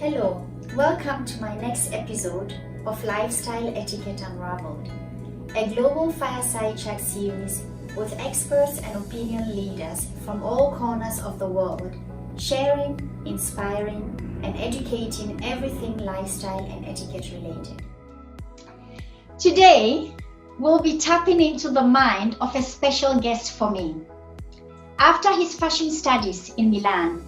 Hello, welcome to my next episode of Lifestyle Etiquette Unraveled, a global fireside chat series with experts and opinion leaders from all corners of the world, sharing, inspiring, and educating everything lifestyle and etiquette related. Today, we'll be tapping into the mind of a special guest for me. After his fashion studies in Milan,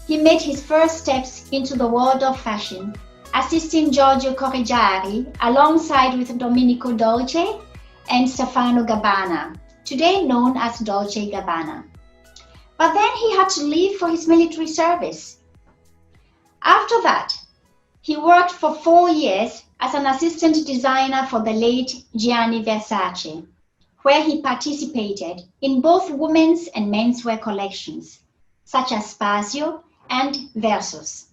he made his first steps into the world of fashion, assisting Giorgio Correggiari alongside with Domenico Dolce and Stefano Gabbana, today known as Dolce Gabbana. But then he had to leave for his military service. After that, he worked for 4 years as an assistant designer for the late Gianni Versace, where he participated in both women's and menswear collections, such as Spazio and Versus.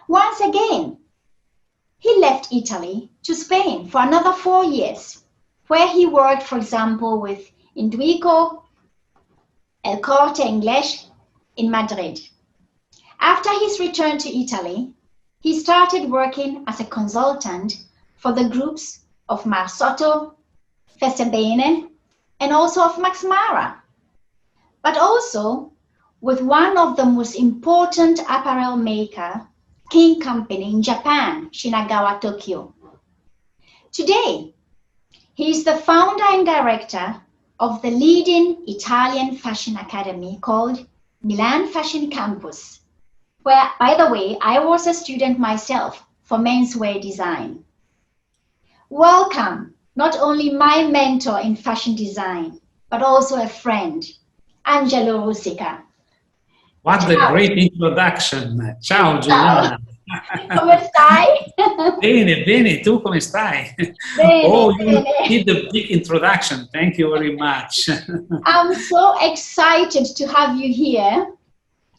Once again, he left Italy to Spain for another 4 years, where he worked, for example, with Induico, El Corte Inglés in Madrid. After his return to Italy, he started working as a consultant for the groups of Marsotto, Fesebene, and also of Max Mara, but also with one of the most important apparel maker, King Company in Japan, Shinagawa, Tokyo. Today, he is the founder and director of the leading Italian fashion academy called Milan Fashion Campus, where, by the way, I was a student myself for menswear design. Welcome, not only my mentor in fashion design, but also a friend, Angelo Russica. What a great introduction. Ciao Juliana. Come stai? Bene, bene, tu come stai? Bene, oh, bene. You did the big introduction. Thank you very much. I'm so excited to have you here.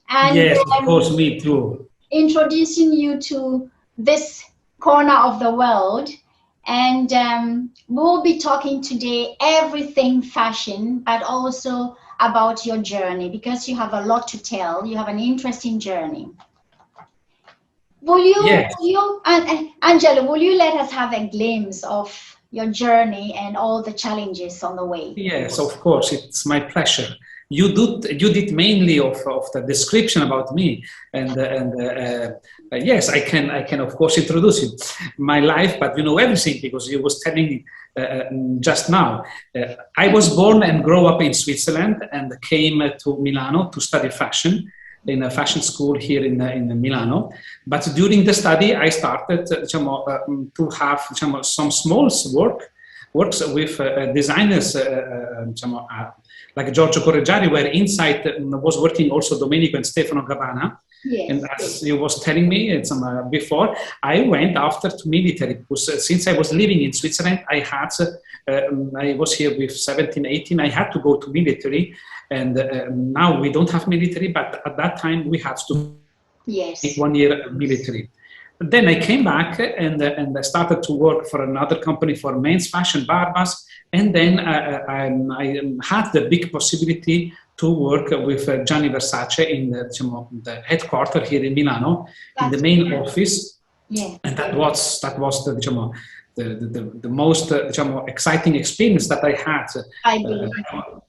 And yes, of course, me too. Introducing you to this corner of the world. And we'll be talking today everything fashion, but also about your journey, because you have a lot to tell. You have an interesting journey. Yes. Angelo, will you let us have a glimpse of your journey and all the challenges on the way? Yes, of course, it's my pleasure. You did mainly of the description about me, and yes, I can of course introduce you my life, but you know everything because you was telling me just now. I was born and grew up in Switzerland and came to Milano to study fashion in a fashion school here in Milano. But during the study, I started to have some small works with designers. Like Giorgio Correggiari, where inside was working also Domenico and Stefano Gabbana. Yes, and as you was telling me before, I went after to military because since I was living in Switzerland, I was here with 17, 18, I had to go to military, and now we don't have military, but at that time we had to take 1 year military. Then I came back and I started to work for another company for men's fashion, Barbas. And then I had the big possibility to work with Gianni Versace in the headquarters here in Milano, in the main office. Yeah. And that was the most exciting experience that I had. I believe.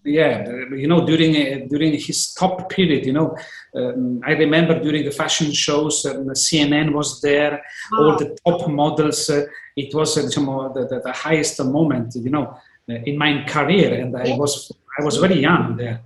You know, during his top period, you know, I remember during the fashion shows, CNN was there, all the top models. It was the highest moment, you know, in my career, and I was very young there,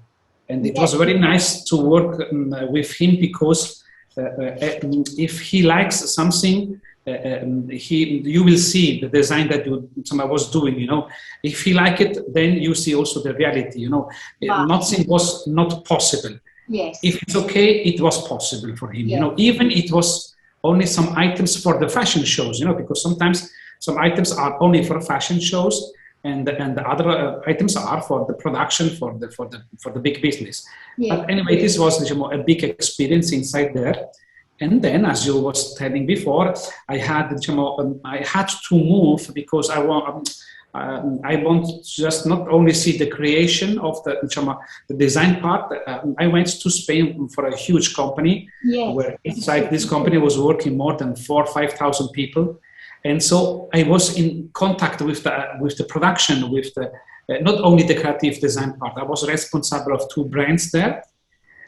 and it was very nice to work with him because if he likes something. You will see the design that I was doing, you know. If he like it, then you see also the reality, you know. Nothing was not possible. Yes. If it's okay, it was possible for him, you know. Even it was only some items for the fashion shows, you know, because sometimes some items are only for fashion shows, and the other items are for the production, for the big business. Yeah. But anyway, this was a big experience inside there. And then, as you was telling before, I had to move because I want to just not only see the creation of the design part. I went to Spain for a huge company, Yes. where inside this company was working more than 4,000 or 5,000 people. And so I was in contact with the production, with the not only the creative design part. I was responsible of 2 brands there.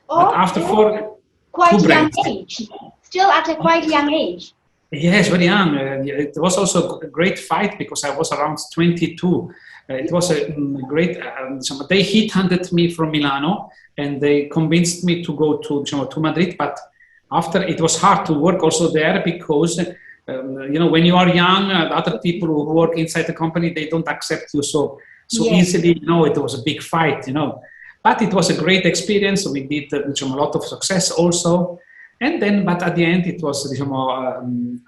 But after quite two young brands. age, still at a quite young age. Yes, very young. It was also a great fight because I was around 22. It was a great. They headhunted me from Milano, and they convinced me to go to Madrid. But after, it was hard to work also there because when you are young, other people who work inside the company, they don't accept you so easily. It was a big fight. But it was a great experience. We did a lot of success also. And then, but at the end, it was,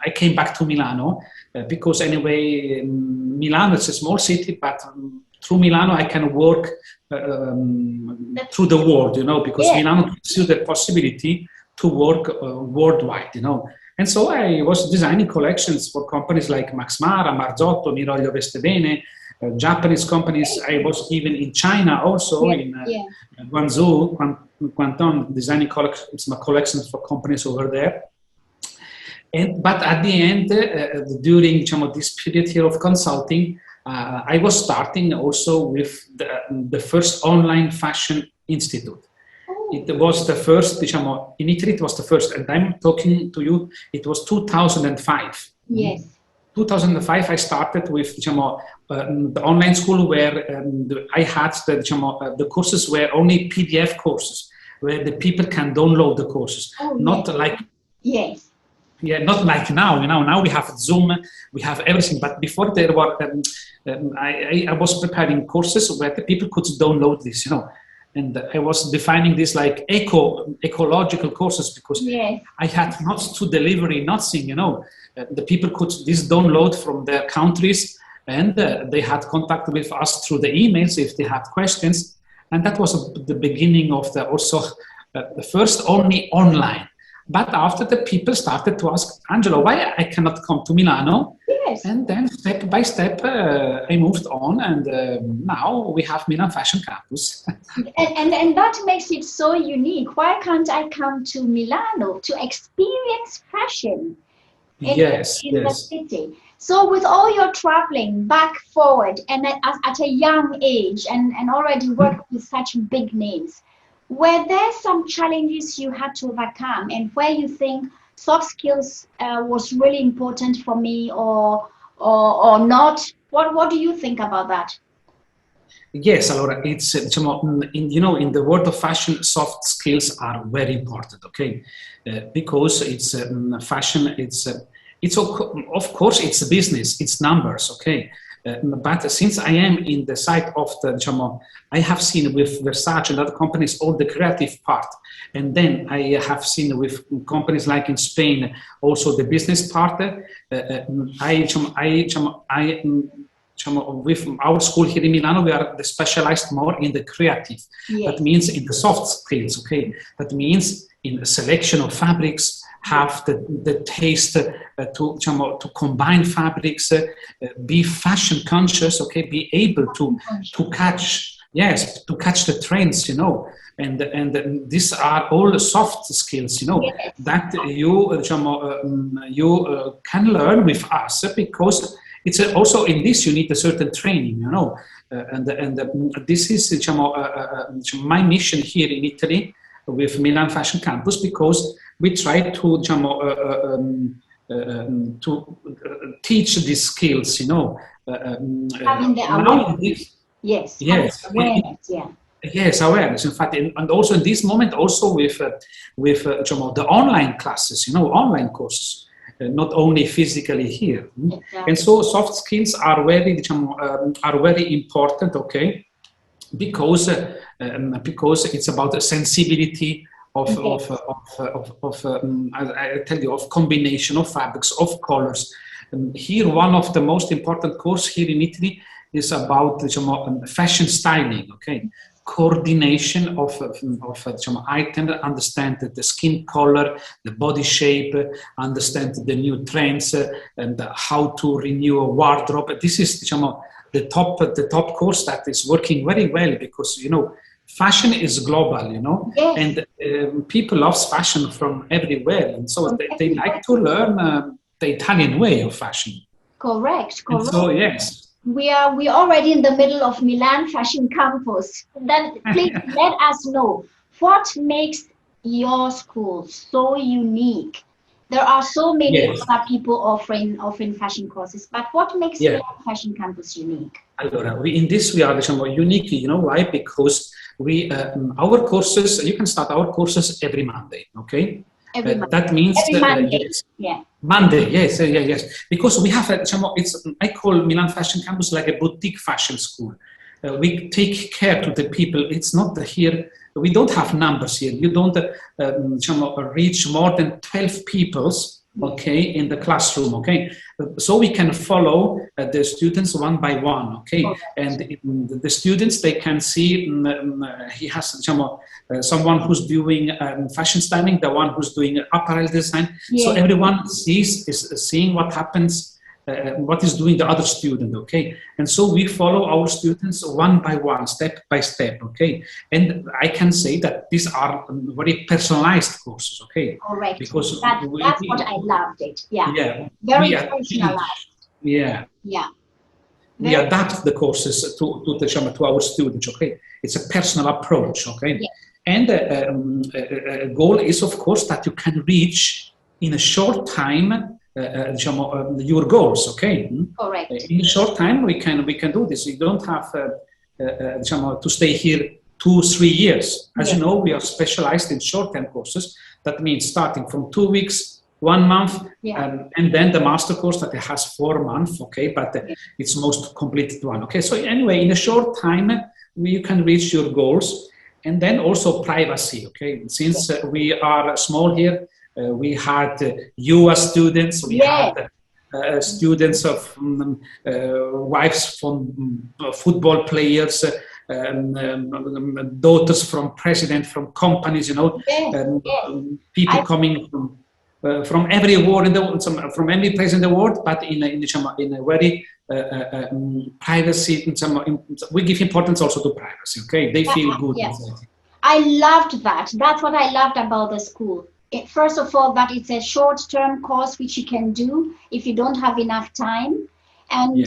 I came back to Milano because anyway, Milano is a small city, but through Milano, I can work through the world, because Milano gives you the possibility to work worldwide, And so I was designing collections for companies like Max Mara, Marzotto, Miroglio Vestebene, Japanese companies. I was even in China also, in Guangzhou, Guangdong, designing collections for companies over there. But at the end, during this period here of consulting, I was starting also with the first online fashion institute. It was the first, in Italy it was the first, and I'm talking to you, it was 2005. Yes. 2005, I started with the online school where I had the courses were only PDF courses, where the people can download the courses. Not like not like now. Now we have Zoom, we have everything. But before there were, I was preparing courses where the people could download this. And I was defining this like ecological courses because I had not to deliver nothing, the people could download from their countries, and they had contact with us through the emails if they had questions. And that was the beginning of the first only online. But after, the people started to ask, Angelo, why I cannot come to Milano? Yes. And then step by step, I moved on, and now we have Milan Fashion Campus. and that makes it so unique. Why can't I come to Milano to experience fashion in the city? So with all your traveling back, forward, and at a young age, and already worked with such big names, were there some challenges you had to overcome, and where you think soft skills was really important for me, or not? What do you think about that? Yes, allora, it's in the world of fashion, soft skills are very important. Okay, because it's fashion. It's of course it's a business. It's numbers. Okay. But since I am in the side of I have seen with Versace and other companies all the creative part, and then I have seen with companies like in Spain also the business part. With our school here in Milano, we are specialized more in the creative. That means in the soft skills. Okay, that means in selection of fabrics. Have the taste to combine fabrics, be fashion conscious, okay, be able to catch the trends, and these are all soft skills, that you can learn with us, because it's also in this you need a certain training, and this is my mission here in Italy with Milan Fashion Campus, because we try to teach these skills, having the awareness. Yes, awareness. In fact, and also in this moment, also with the online classes, online courses, not only physically here. Exactly. And so soft skills are very important. Okay, because it's about the sensibility of I tell you, of combination of fabrics, of colors. Here, one of the most important course here in Italy is about fashion styling. Okay, coordination of items, understand the skin color, the body shape, understand the new trends, and how to renew a wardrobe. This is the top course that is working very well because, you know, fashion is global, you know, Yes. and people love fashion from everywhere. And so they like to learn the Italian way of fashion. Correct. And so, yes. We are already in the middle of Milan Fashion Campus. Then please let us know what makes your school so unique. There are so many other people offering fashion courses, but what makes Milan Fashion Campus unique? Allora, in this we are unique. You know why? Because we our courses. You can start our courses every Monday. Okay. That means every Monday. Monday, yes. Because we have I call Milan Fashion Campus like a boutique fashion school. We take care to the people. It's not here. We don't have numbers here. You don't reach more than 12 peoples, okay, in the classroom, okay. So we can follow the students one by one, okay. And the students, they can see he has someone who's doing fashion styling, the one who's doing apparel design. So everyone is seeing what happens. What is doing the other student, okay? And so we follow our students one by one, step by step, okay? And I can say that these are very personalized courses, okay? Correct. Because that's what I loved it. Yeah. Very personalized. Yeah. We adapt the courses to our students, okay? It's a personal approach, okay? Yeah. And a goal is, of course, that you can reach in a short time your goals, okay? Correct. In a short time, we can do this. You don't have to stay here 2-3 years. As you know, we are specialized in short-term courses. That means starting from 2 weeks, 1 month, and then the master course that has 4 months, okay? But it's most completed one, okay? So anyway, in a short time, you can reach your goals. And then also privacy, okay? Since we are small here, we had US students, we had students of wives from football players, daughters from president, from companies, you know, people coming from every award in the world, from every place in the world, but in a very privacy. We give importance also to privacy. Okay, they feel good. I loved that. That's what I loved about the school. First of all, that it's a short-term course which you can do if you don't have enough time. And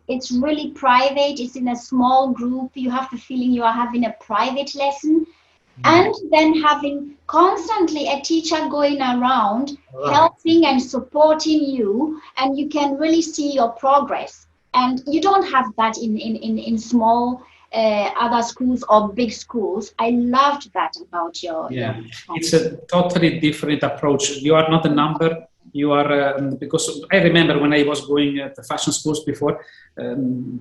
it's really private. It's in a small group. You have the feeling you are having a private lesson. And then having constantly a teacher going around, helping and supporting you. And you can really see your progress. And you don't have that in small other schools or big schools. I loved that about your it's a totally different approach. You are not a number. You are because I remember when I was going at the fashion schools before,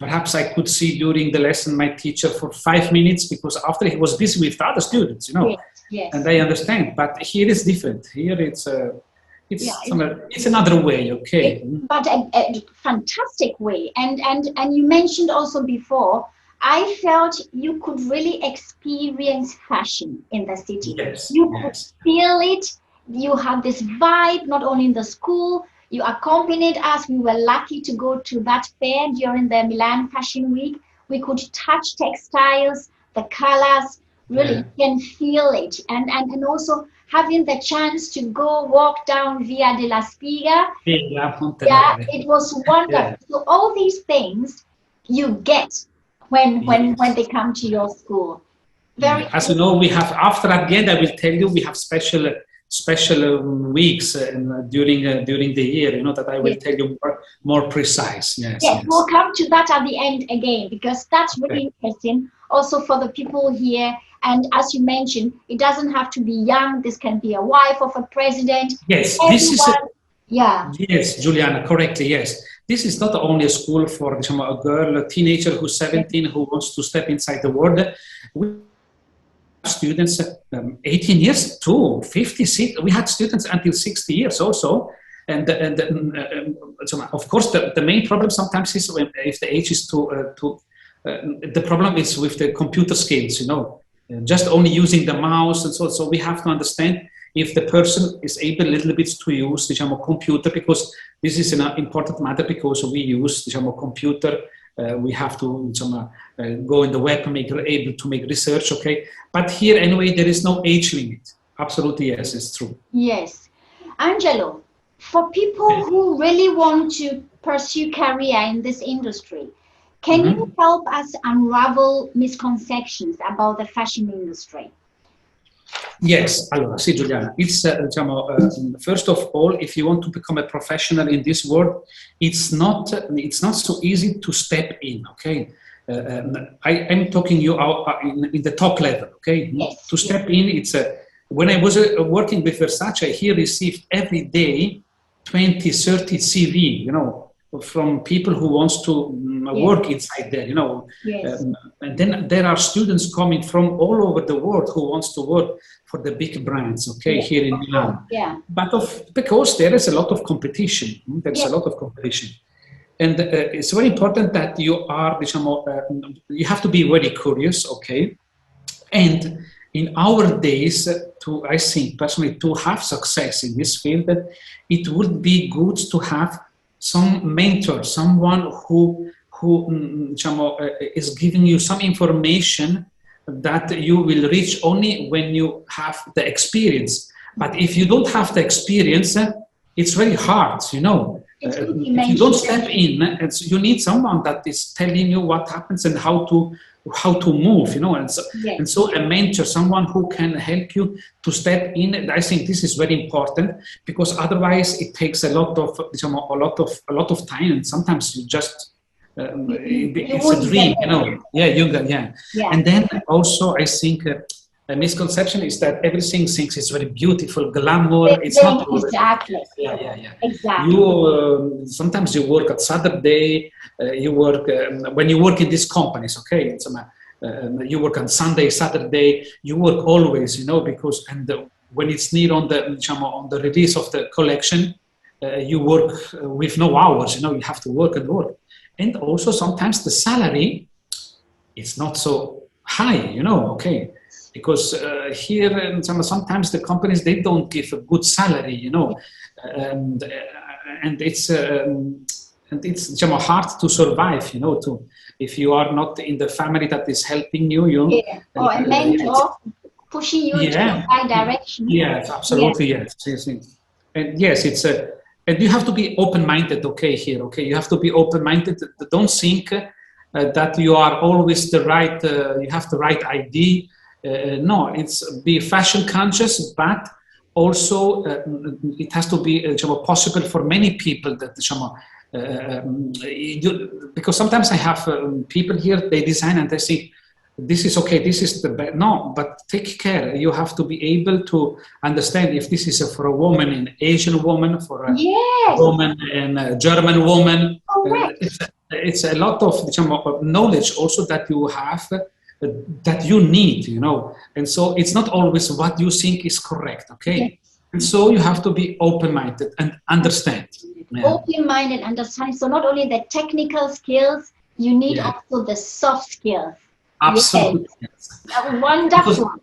perhaps I could see during the lesson my teacher for 5 minutes because after he was busy with other students, you know. And I understand, but here it's different. Here it's another way, okay. But a fantastic way. And you mentioned also before, I felt you could really experience fashion in the city. You could feel it. You had this vibe, not only in the school. You accompanied us. We were lucky to go to that fair during the Milan Fashion Week. We could touch textiles, the colors. Really, you can feel it. And also having the chance to go walk down Via della Spiga. It was wonderful. So all these things you get when they come to your school. As you know, we have, after at the end, I will tell you, we have special weeks during the year, you know, that I will tell you more precise. We'll come to that at the end again, because that's really interesting also for the people here. And as you mentioned, it doesn't have to be young. This can be a wife of a president. Yes, this is yes, Juliana, correctly, yes. This is not only a school for a girl, a teenager who's 17, who wants to step inside the world. We have students 18 years to 50. We had students until 60 years also. And of course, the main problem sometimes is if the age is the problem is with the computer skills, you know, just only using the mouse and so. So we have to understand if the person is able a little bit to use the computer, because this is an important matter, because we use the computer we have to go in the web and able to make research, okay? But here, anyway, there is no age limit. Absolutely, yes, it's true. Yes. Angelo, for people who really want to pursue career in this industry, can you help us unravel misconceptions about the fashion industry? Yes, allora, sì, Juliana, it's, first of all, if you want to become a professional in this world, it's not so easy to step in, okay? I'm talking you out in the top level, okay? Yes, to step in, it's when I was working with Versace, he received every day 20, 30 CV, you know, from people who wants to work inside there, you know. Yes. And then there are students coming from all over the world who wants to work for the big brands, okay, here in Milan. Yeah. But because there is a lot of competition, there's a lot of competition. And it's very important that you are, you have to be very curious, okay? And in our days, I think personally, to have success in this field, it would be good to have some mentor, someone who is giving you some information that you will reach only when you have the experience. But if you don't have the experience, it's very hard, you know. If you don't step in, you need someone that is telling you what happens and how to move, you know. And so a mentor, someone who can help you to step in. I think this is very important, because otherwise it takes a lot of time, and sometimes you just it's a dream, you know. Yeah. And then also I think a misconception is that everything thinks it's very beautiful, glamour. It's not exactly. Yeah. Exactly. You sometimes you work at Saturday. You work when you work in these companies. Okay, you work on Sunday, Saturday. You work always, you know, because when it's near on the release of the collection, you work with no hours. You know, you have to work and work, and also sometimes the salary is not so high. You know, okay. Because here, sometimes the companies, they don't give a good salary, you know, and it's hard to survive, you know, if you are not in the family that is helping you. Or a mentor pushing you to the right direction. Yes, absolutely, yes. And yes, and you have to be open-minded, okay, here, okay? You have to be open-minded. Don't think that you are always you have the right idea. No, it's be fashion conscious, but also it has to be possible for many people that because sometimes I have people here, they design and they say, this is okay, this is the best. No, but take care. You have to be able to understand if this is for a woman, an Asian woman, for a woman and a German woman. It's a lot of knowledge also that you have, that you need, you know. And so it's not always what you think is correct, okay? And so you have to be open-minded and understand. Open-minded, understanding. So not only the technical skills, you need also the soft skills. Absolutely. Yes. Wonderful. Because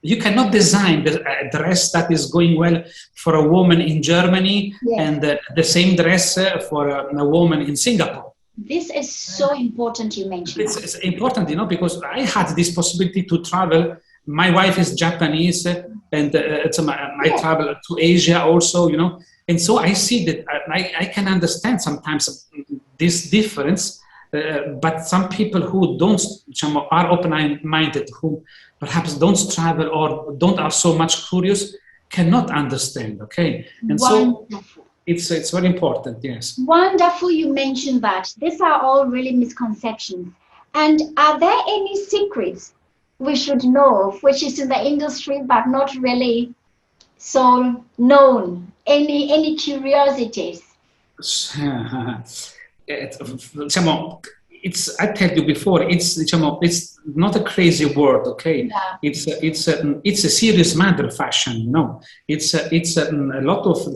you cannot design the dress that is going well for a woman in Germany and the same dress for a woman in Singapore. This is so important you mentioned. It's important, you know, because I had this possibility to travel. My wife is Japanese, and I travel to Asia also, you know. And so I see that I can understand sometimes this difference. But some people who are open-minded, who perhaps don't travel or are so much curious, cannot understand. Okay, and so it's very important. Yes. Wonderful, you mentioned that. These are all really misconceptions. And are there any secrets we should know of, which is in the industry but not really so known? Any curiosities? I tell you before, it's not a crazy word, okay? It's a serious matter, fashion, you know. It's a lot of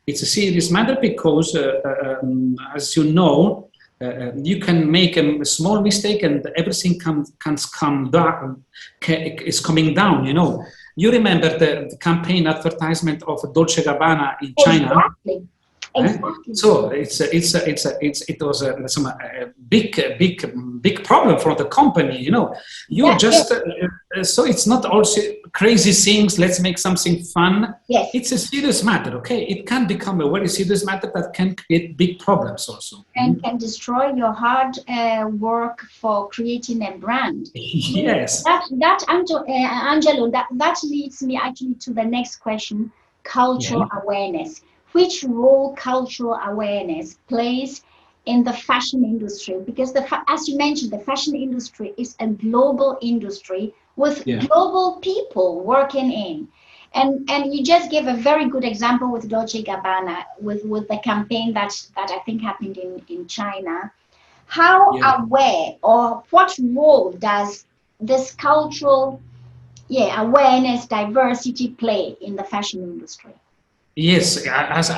it's a serious matter because as you know, you can make a small mistake and everything is coming down, you know. You remember the campaign advertisement of Dolce & Gabbana in China? Exactly. So it was a big problem for the company. You know, you That, just so it's not also crazy things. Let's make something fun. yes. It's a serious matter. Okay, it can become a very serious matter that can create big problems also. And can destroy your hard work for creating a brand. Yes. Angelo, that leads me actually to the next question: cultural awareness. Which role cultural awareness plays in the fashion industry? Because as you mentioned, the fashion industry is a global industry with global people working in. And you just gave a very good example with Dolce Gabbana, with the campaign that I think happened in China. How aware, or what role does this cultural awareness, diversity play in the fashion industry? Yes, as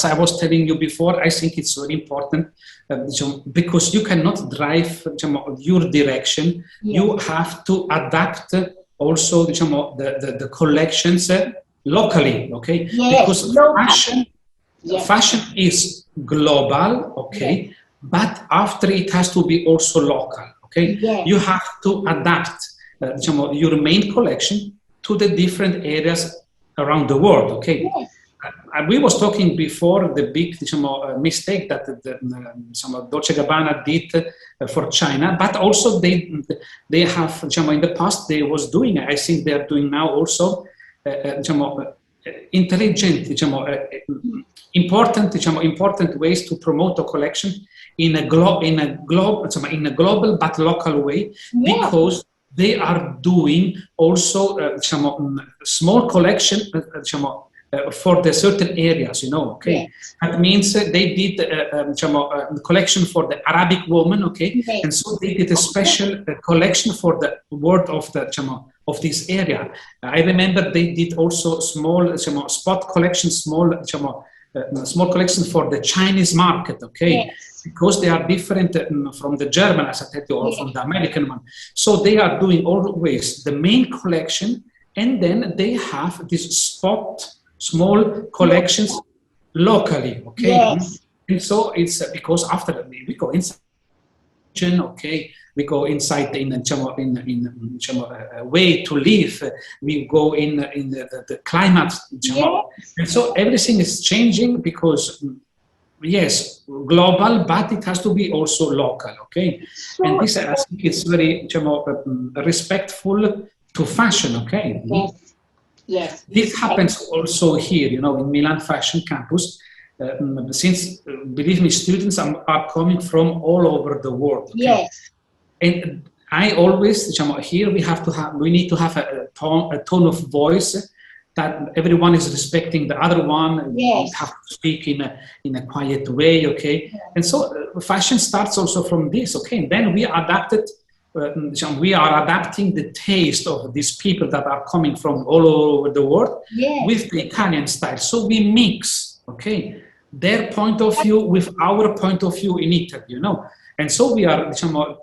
I was telling you before, I think it's very important because you cannot drive your direction. You have to adapt also the collections locally, okay? Because fashion is global, okay? But after it has to be also local, okay? You have to adapt your main collection to the different areas around the world, okay? We was talking before the big mistake that Dolce Gabbana did for China, but also they have in the past they was doing. I think they are doing now also intelligent, important ways to promote a collection in a global but local way, because they are doing also small collection. For the certain areas, okay? That means they did a collection for the Arabic woman, okay? And so they did a special collection for the world of this area. I remember they did also small spot collections, small collections for the Chinese market, okay? Because they are different from the German, as I said, or from the American one. So they are doing always the main collection, and then they have this small collections locally, okay? And so it's because after we go inside, okay, we go inside in a way to live. We go in the climate, and so everything is changing because global, but it has to be also local, okay? And this I think is very respectful to fashion, okay? Yes. This happens also here, in Milan Fashion Campus, since, believe me, students are coming from all over the world. Okay? And I always, here we need to have a tone of voice that everyone is respecting the other one. We have to speak in a quiet way, okay? And so fashion starts also from this, okay? And then we we are adapting the taste of these people that are coming from all over the world with the Italian style. So we mix, okay, their point of view with our point of view in Italy, And so we are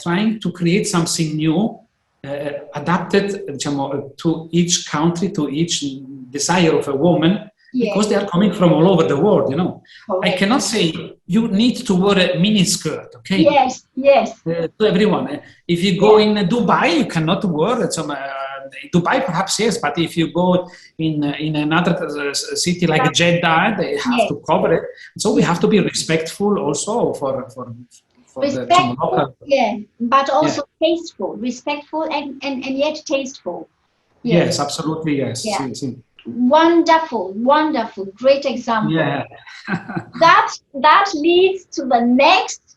trying to create something new, adapted to each country, to each desire of a woman, because they are coming from all over the world, I cannot say you need to wear a mini skirt, okay? To everyone. If you go in Dubai, you cannot wear Dubai, perhaps yes, but if you go in another city like Jeddah, they have to cover it. So we have to be respectful also for respectful, the local. But also tasteful, respectful and yet tasteful. Yes, absolutely, yes. Wonderful, great example. That leads to the next,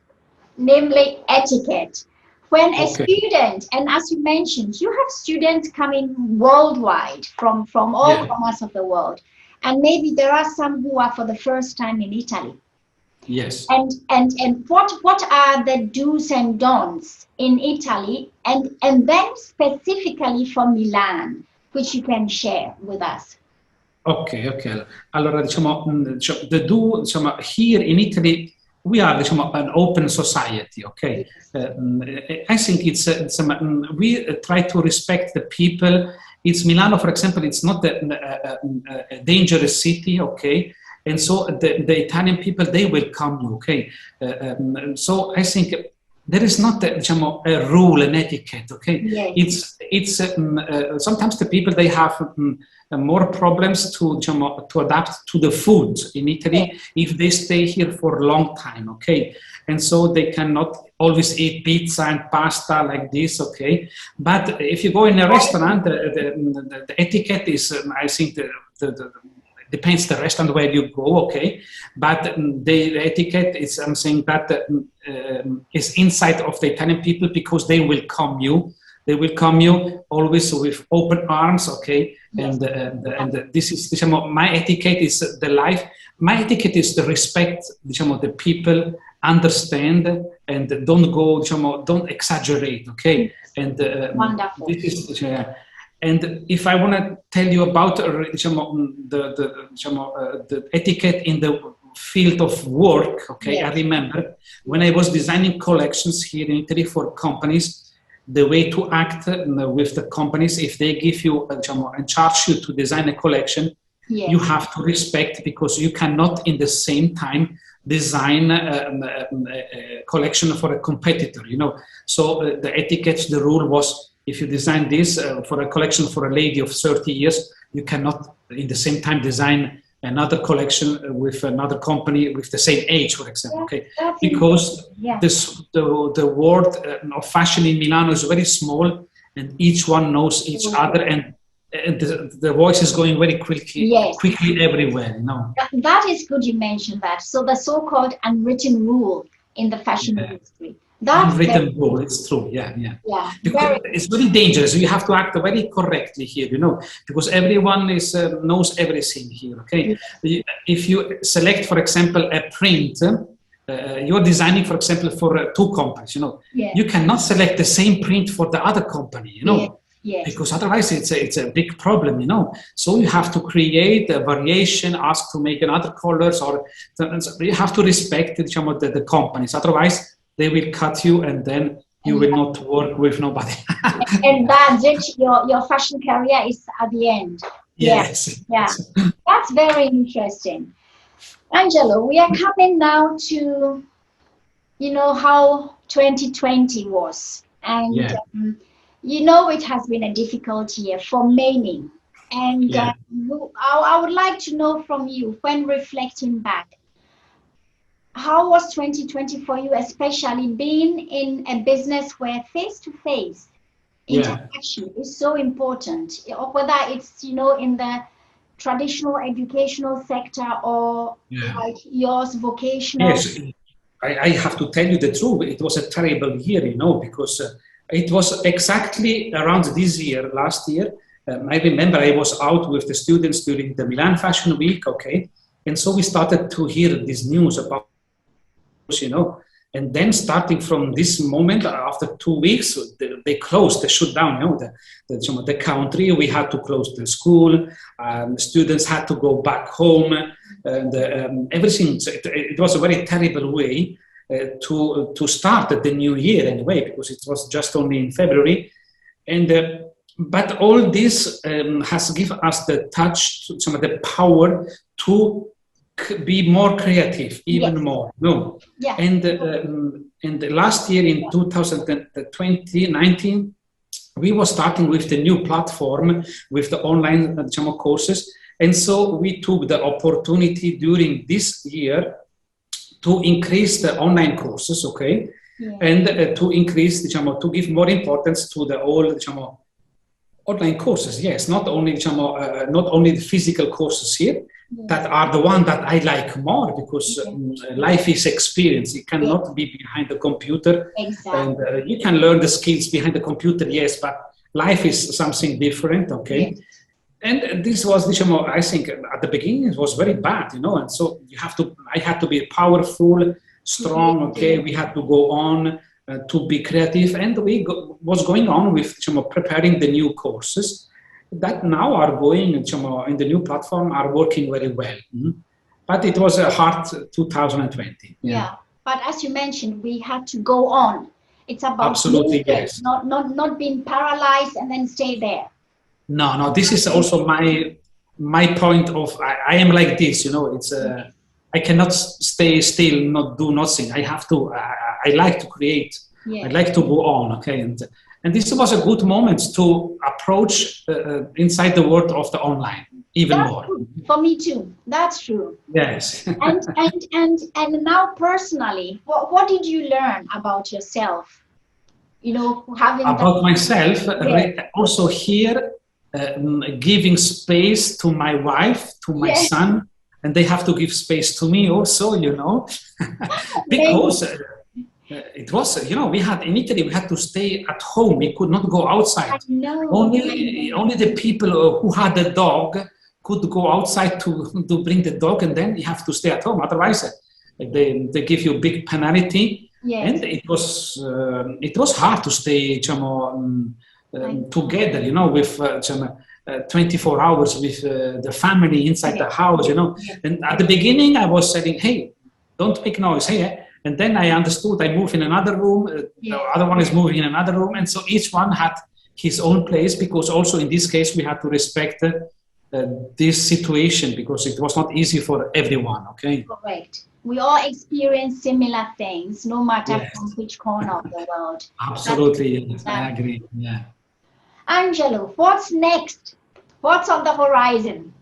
namely etiquette. When a student, and as you mentioned, you have students coming worldwide from all corners of the world, and maybe there are some who are for the first time in Italy. Yes. And what are the do's and don'ts in Italy, and then specifically for Milan, which you can share with us? Ok. Allora, the do, here in Italy, we are, an open society, okay? I think we try to respect the people. Milano, for example, it's not a dangerous city, okay? And so the Italian people, they welcome you, okay? So I think there is not a rule, an etiquette, okay? Yes. It's sometimes the people, they have more problems to adapt to the food in Italy if they stay here for a long time, okay? And so they cannot always eat pizza and pasta like this, okay? But if you go in a restaurant, the etiquette is, I think, depends the restaurant where you go, okay? But the etiquette is something that is inside of the Italian people, because they welcome you. They welcome you always with open arms, okay? Yes. And this is my etiquette is the life. My etiquette is the respect, the people, understand, and don't go, don't exaggerate, okay? And wonderful. This is, and if I want to tell you about the etiquette in the field of work, okay, yes. I remember when I was designing collections here in Italy for companies, the way to act with the companies, if they give you and charge you to design a collection, yes. you have to respect, because you cannot in the same time design a collection for a competitor, So the etiquette, the rule was, if you design this for a collection for a lady of 30 years, you cannot in the same time design another collection with another company with the same age, for example, okay? Because the world of fashion in Milano is very small, and each one knows each other, and the voice is going very quickly everywhere, That is good you mentioned that. So the so-called unwritten rule in the fashion industry. That's unwritten rule, it's true, yeah. Because it's very dangerous. You have to act very correctly here, because everyone knows everything here, okay? Yeah. If you select, for example, a print, you're designing, for example, for two companies, you cannot select the same print for the other company, Yes. Because otherwise it's a big problem, So you have to create a variation, ask to make another colors, or you have to respect the companies. Otherwise, they will cut you, and then you will not work with nobody. And that's it. Your fashion career is at the end. Yes. Yeah. That's very interesting. Angelo, we are coming now to, how 2020 was. And, it has been a difficult year for many. And I would like to know from you, when reflecting back, how was 2020 for you, especially being in a business where face-to-face interaction is so important, or whether it's, in the traditional educational sector or like yours, vocational? Yes, I have to tell you the truth. It was a terrible year, because it was exactly around this year, last year. I remember I was out with the students during the Milan Fashion Week, okay? And so we started to hear this news about, and then starting from this moment, after 2 weeks, they closed, they shut down, the country. We had to close the school. Students had to go back home, and everything. It was a very terrible way to start the new year anyway, because it was just only in February, and. But all this has given us the touch, some of the power to be more creative, even more. And last year in 2019, we were starting with the new platform with the online courses, and so we took the opportunity during this year to increase the online courses, okay, and to increase to give more importance to the old online courses. Yes, not only the physical courses here, that are the one that I like more, because life is experience. You cannot be behind the computer, and you can learn the skills behind the computer, yes, but life is something different, okay? And this was, I think at the beginning it was very bad, and so I had to be powerful, strong, okay? We had to go on to be creative, and was going on with preparing the new courses that now are going in the new platform, are working very well. But it was a hard 2020. But as you mentioned, we had to go on. It's about absolutely yes, not being paralyzed and then stay there. No, this is also my my point of, I am like this, you know, it's, I cannot stay still, not do nothing. I have to, I like to create. Yeah. I like to go on, okay? And this was a good moment to approach inside the world of the online even That's more. true. For me too. That's true. Yes. and now personally, what did you learn about yourself? You know, having about myself, yes. also here, giving space to my wife, to my Yes. son, and they have to give space to me also, you know, because it was, you know, we had in Italy, we had to stay at home. We could not go outside. I know. Only the people who had a dog could go outside to bring the dog, and then you have to stay at home. Otherwise, they give you a big penalty. Yes. And it was hard to stay, together, you know, with 24 hours with the family inside the house, you know. And at the beginning, I was saying, hey, don't make noise, hey. And then I understood, I moved in another room, the other one is moving in another room. And so each one had his own place, because also in this case, we had to respect this situation, because it was not easy for everyone, okay? Correct. We all experience similar things, no matter from which corner of the world. Absolutely, yes, I agree, yeah. Angelo, what's next? What's on the horizon?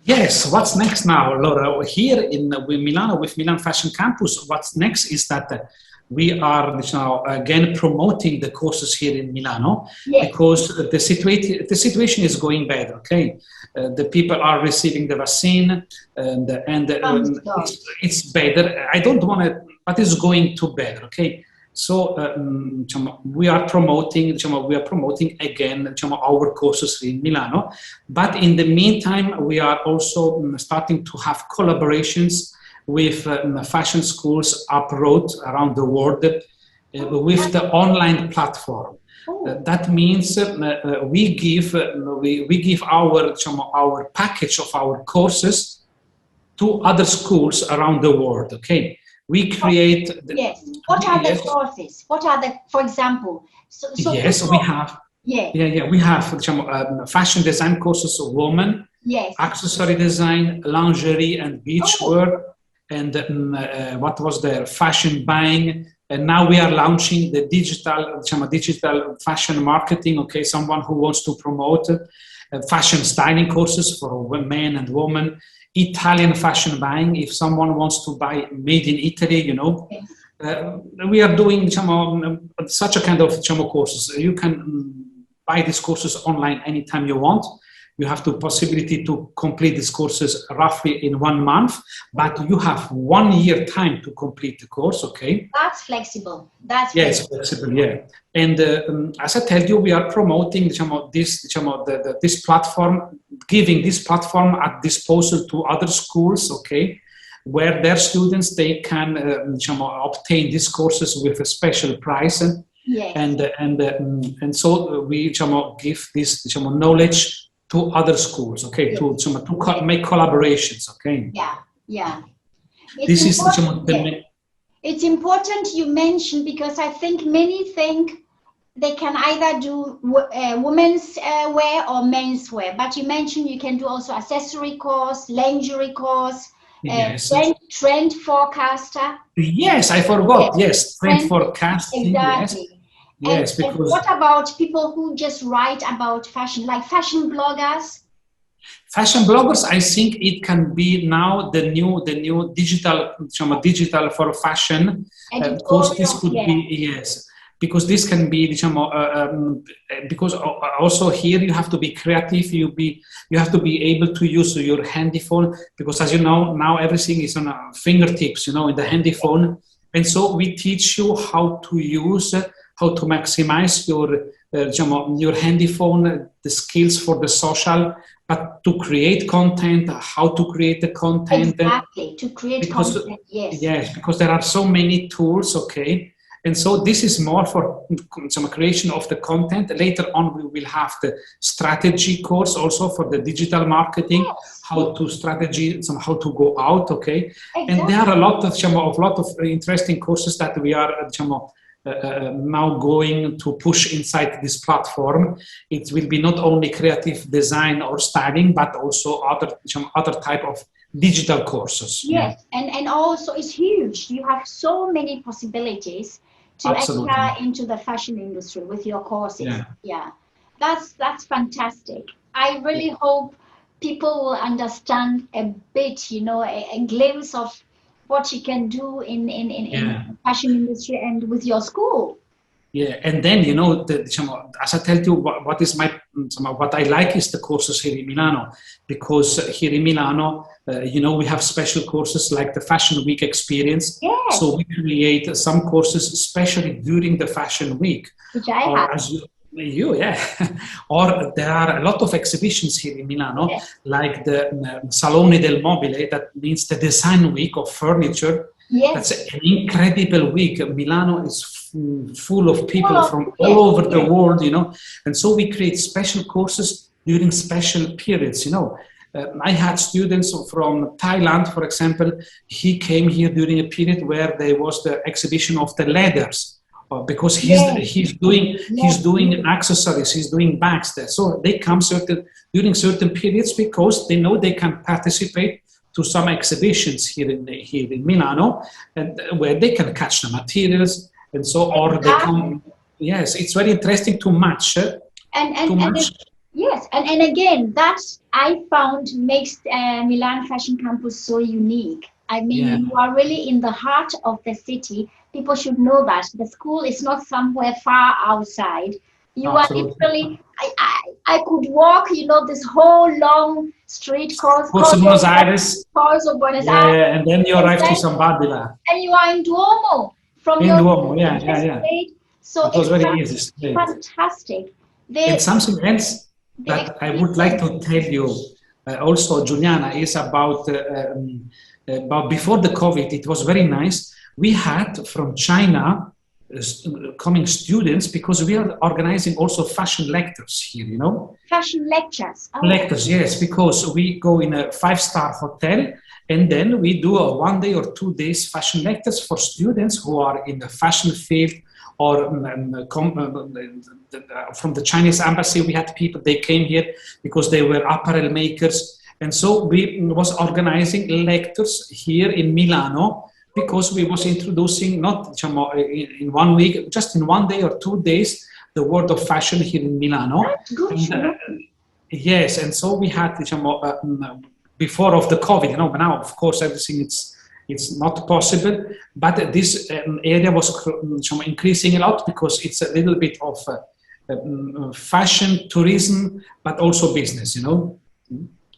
Yes, what's next now, Laura? Here in Milano, with Milan Fashion Campus, what's next is that we are now again promoting the courses here in Milano, because the situation is going better, okay? The people are receiving the vaccine, and it's better. I don't want to, but it's going to better, okay? So we are promoting again our courses in Milano, but in the meantime we are also starting to have collaborations with fashion schools abroad around the world with the online platform. That means we give our package of our courses to other schools around the world. Okay. We create. What are the courses? What are the, for example? We have. We have fashion design courses of women, accessory design, lingerie and beachwear, and what was there? Fashion buying. And now we are launching the digital fashion marketing. Okay, someone who wants to promote fashion styling courses for men and women. Italian fashion buying, if someone wants to buy made in Italy, you know. We are doing such a kind of courses. You can buy these courses online anytime you want. You have the possibility to complete these courses roughly in 1 month, but you have 1 year time to complete the course, okay? That's flexible. That's flexible, yeah. And as I tell you, we are promoting this platform, giving this platform at disposal to other schools, okay, where their students, they can obtain these courses with a special price. And so we give this knowledge to other schools, okay, to make collaborations, okay. It's important you mention, because I think many think they can either do women's wear or men's wear, but you mentioned you can do also accessory course, lingerie course, trend forecaster. Yes, I forgot. Yes, trend forecasting. Exactly. Yes, because what about people who just write about fashion, like fashion bloggers? Fashion bloggers, I think it can be now the new digital for fashion course. This could be because this can be because also here you have to be creative. You have to be able to use your handy phone, because as you know now everything is on fingertips, you know, in the handy phone, and so we teach you how to use. How to maximize your handy phone, the skills for the social, but to create content, how to create the content. Exactly, to create content, Yes, because there are so many tools, okay? And so this is more for some creation of the content. Later on, we will have the strategy course also for the digital marketing, how to go out, okay? Exactly. And there are a lot of interesting courses that we are now going to push inside this platform. It will be not only creative design or styling, but also other type of digital courses. Yes, and also it's huge. You have so many possibilities to Absolutely. enter into the fashion industry with your courses. Yeah. That's fantastic. I really hope people will understand a bit, you know, a glimpse of what you can do in the fashion industry and with your school. Yeah, and then, you know, as I tell you, what is what I like is the courses here in Milano, because here in Milano, you know, we have special courses like the Fashion Week experience. Yes. So we create some courses, especially during the Fashion Week. Which I have. Or there are a lot of exhibitions here in Milano, like the Salone del Mobile, that means the design week of furniture. Yes. That's an incredible week. Milano is full of people from all over the world, you know, and so we create special courses during special periods, you know. I had students from Thailand, for example. He came here during a period where there was the exhibition of the leathers, because he's doing accessories, he's doing bags there. So they come during certain periods because they know they can participate to some exhibitions here in Milano, and where they can catch the materials, and so, or they come. Yes, it's very interesting to match. And again, that I found makes Milan Fashion Campus so unique. I mean, you are really in the heart of the city. People should know that the school is not somewhere far outside. You Absolutely. are literally, I could walk, you know, this whole long street called Buenos Aires. Buenos Aires. And then you arrive to Sambadila. And you are in Duomo. From in your Duomo, So it was very easy. Fantastic. And something else that I would like to tell you also, Juliana, is about before the COVID, it was very nice. We had from China coming students, because we are organizing also fashion lectures here, you know. Fashion lectures. Oh. Lectures, yes, because we go in a 5-star hotel, and then we do a 1 day or 2 days fashion lectures for students who are in the fashion field, or from the Chinese embassy. We had people, they came here because they were apparel makers. And so we was organizing lectures here in Milano, because we was introducing not in 1 week, just in 1 day or 2 days, the world of fashion here in Milano. That's good. Yes, and so we had before of the COVID, you know, but now of course everything it's not possible, but this area was increasing a lot, because it's a little bit of fashion, tourism, but also business, you know.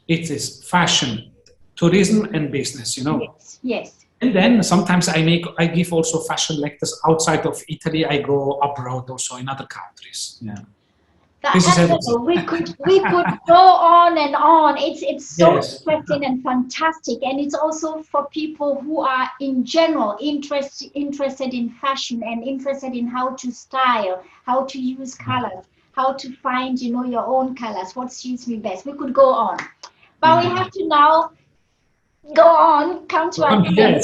It is fashion, tourism, and business, you know. Yes. And then sometimes I give also fashion lectures outside of Italy. I go abroad also in other countries. Yeah. We could go on and on. It's so interesting and fantastic, and it's also for people who are in general interested in fashion and interested in how to style, how to use colors, how to find, you know, your own colors, what suits me best. We could go on, but we have to now come to an end.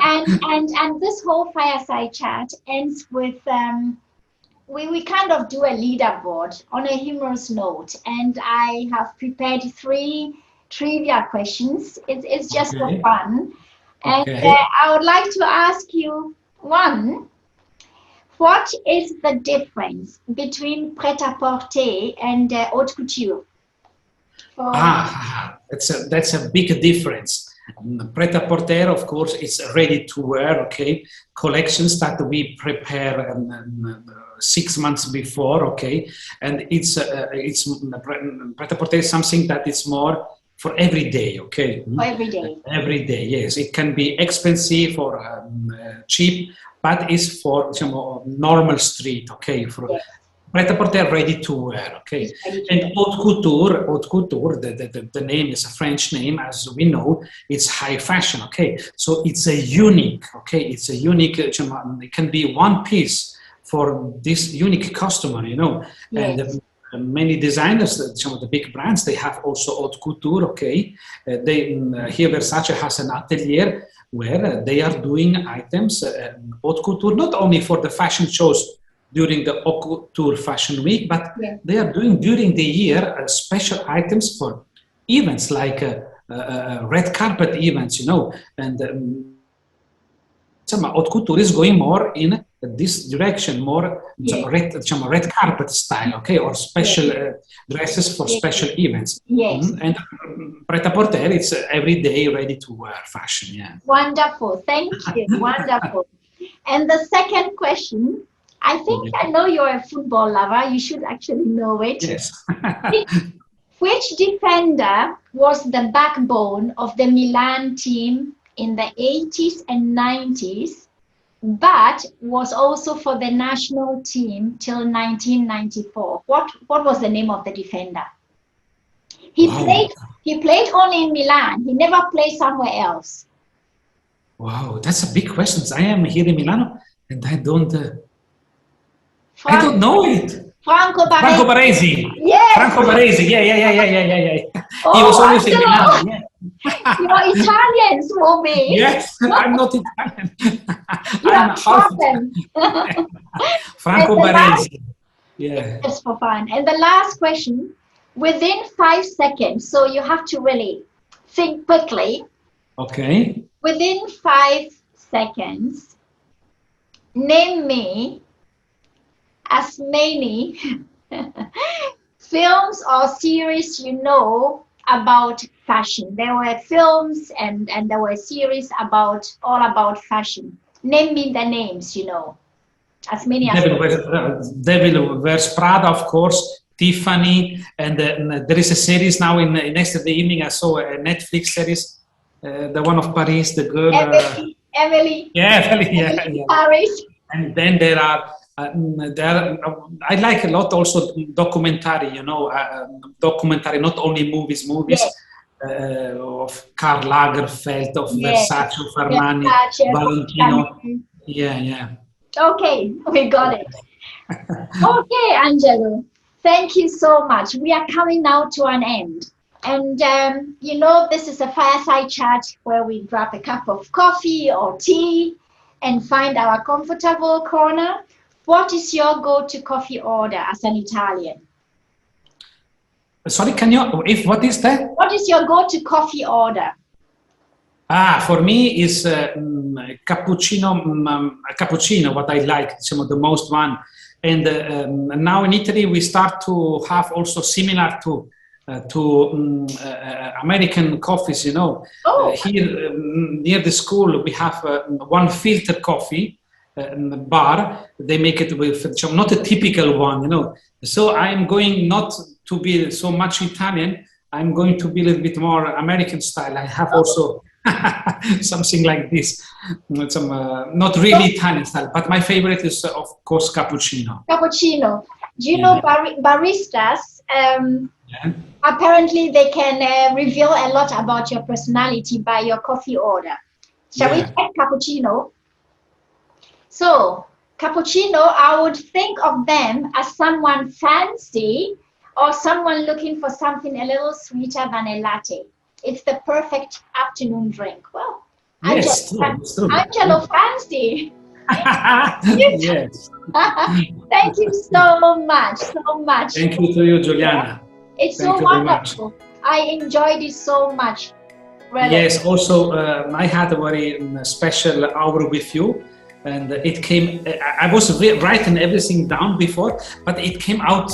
And this whole fireside chat ends with we kind of do a leaderboard on a humorous note, and I have prepared 3 trivia questions. It's just for fun, and I would like to ask you one. What is the difference between prêt-à-porter and haute couture? That's a big difference. Pret-a-porter, of course, is ready to wear, collections that we prepare 6 months before, and it's pret-a-porter is something that is more for every day, Every day. Every day, yes. It can be expensive or cheap, but it's for normal street, for pret-a-porter, ready to wear, And haute couture, the name is a French name, as we know, it's high fashion, So it's a unique, it's a unique, it can be one piece for this unique customer, And many designers, the big brands, they have also haute couture, here Versace has an atelier, where they are doing items, haute couture, not only for the fashion shows during the haute couture fashion week, but they are doing during the year special items for events like red carpet events, and haute couture is going more in this direction, more red carpet style, okay, or special dresses for special events. And pret-à-porter, it's everyday ready to wear fashion. Wonderful, thank you. Wonderful. And the second question, I think I know you're a football lover. You should actually know it. Yes. Which defender was the backbone of the Milan team in the 80s and 90s, but was also for the national team till 1994? What was the name of the defender? He played only in Milan. He never played somewhere else. Wow, that's a big question. I am here in Milano and I don't know it. Franco Baresi. Yes. Franco Baresi. Yeah. Oh, He was always in Milano. Yeah. You're Italians for me. Yes, I'm not Italian. I'm half Italian. Franco Baresi. Yeah. Just for fun. And the last question, within 5 seconds, so you have to really think quickly. Okay. Within 5 seconds, name me as many films or series you know about fashion. There were films and there were series all about fashion. Name me the names, as many as Devil Wears Prada, of course, Tiffany, and there is a series now in yesterday evening I saw a Netflix series, the one of Paris, the girl Emily. Yeah. Paris. And then there are I like a lot also documentary, documentary, not only movies, of Karl Lagerfeld, of Versace, of Armani, Valentino. Yeah. Okay, we got it. Okay, Angelo, thank you so much. We are coming now to an end. And, this is a fireside chat where we grab a cup of coffee or tea and find our comfortable corner. What is your go-to coffee order as an Italian? Sorry, what is that? What is your go-to coffee order? For me is cappuccino, what I like, the most one. And now in Italy, we start to have also similar to American coffees, here near the school, we have one filter coffee bar. They make it with not a typical one, So I'm going not to be so much Italian. I'm going to be a little bit more American style. I have also something like this. Some not really Italian style, but my favorite is of course cappuccino. Cappuccino. Do you know baristas? Apparently, they can reveal a lot about your personality by your coffee order. Shall we check cappuccino? So, cappuccino, I would think of them as someone fancy or someone looking for something a little sweeter than a latte. It's the perfect afternoon drink. Well, Angelo fancy. Yes. Thank you so much. Thank you to you, Juliana. It's so wonderful. I enjoyed it so much. Really. Yes, also I had a very special hour with you, and it came, I was writing everything down before, but it came out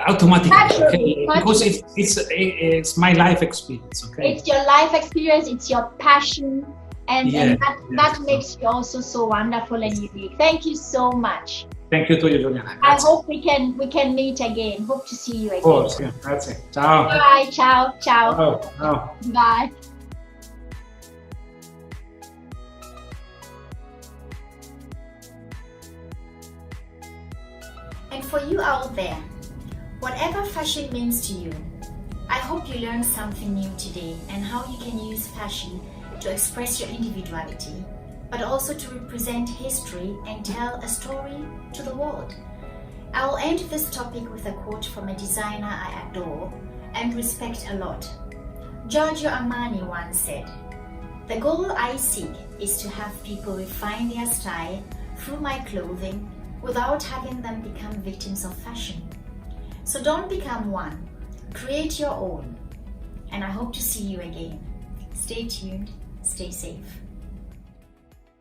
automatically, okay? Because it's my life experience. Okay, it's your life experience, it's your passion, and that makes you also so wonderful and unique. Thank you so much. Thank you to you, Juliana. I hope we can meet again. Hope to see you again. Of course, yeah, that's it. Ciao. Bye. Ciao. Oh. Bye. And for you out there, whatever fashion means to you, I hope you learned something new today and how you can use fashion to express your individuality, but also to represent history and tell a story to the world. I will end this topic with a quote from a designer I adore and respect a lot. Giorgio Armani once said, The goal I seek is to have people refine their style through my clothing without having them become victims of fashion. So don't become one, create your own. And I hope to see you again. Stay tuned, stay safe.